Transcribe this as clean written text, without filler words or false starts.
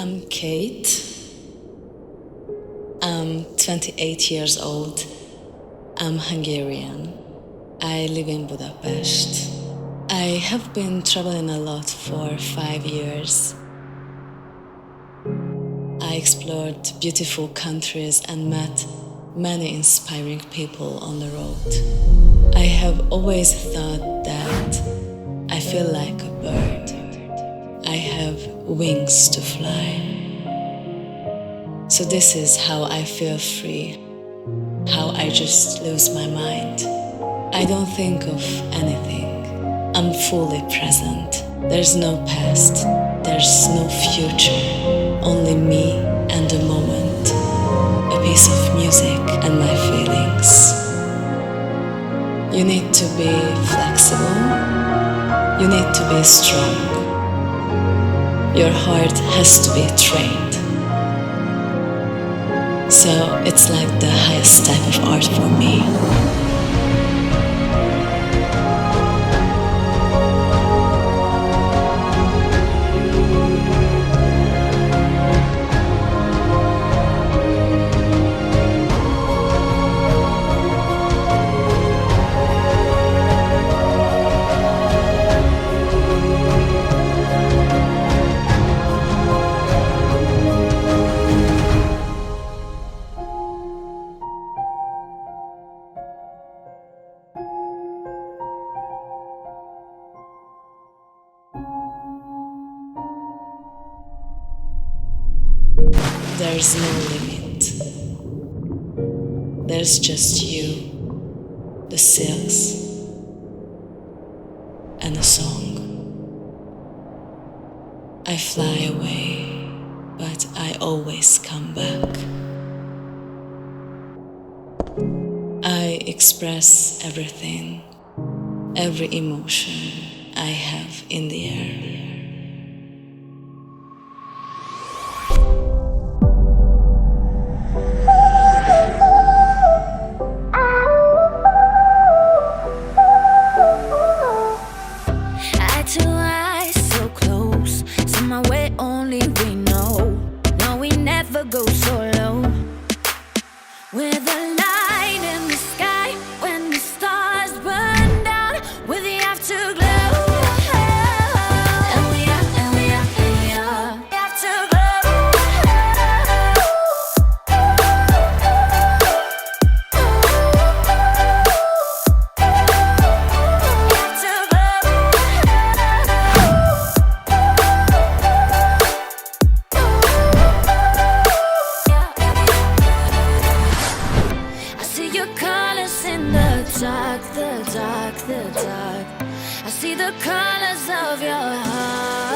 I'm Kate. I'm 28 years old. I'm Hungarian. I live in Budapest. I have been traveling a lot for 5 years. I explored beautiful countries and met many inspiring people on the road. I have always thought that I feel like a bird. I have wings to fly. So this is how I feel free, how I just lose my mind. I don't think of anything. I'm fully present. There's no past, there's no future, only me and the moment, a piece of music and my feelings. You need to be flexible, you need to be strong. Your heart has to be trained. So it's like the highest type of art for me. There's no limit. There's just you, the silks, and a song. I fly away, but I always come back. I express everything, every emotion I have in the air. Go solo with a light in the sky when the stars burn down with the afterglow. And we afterglow. The dark. I see the colors of your heart.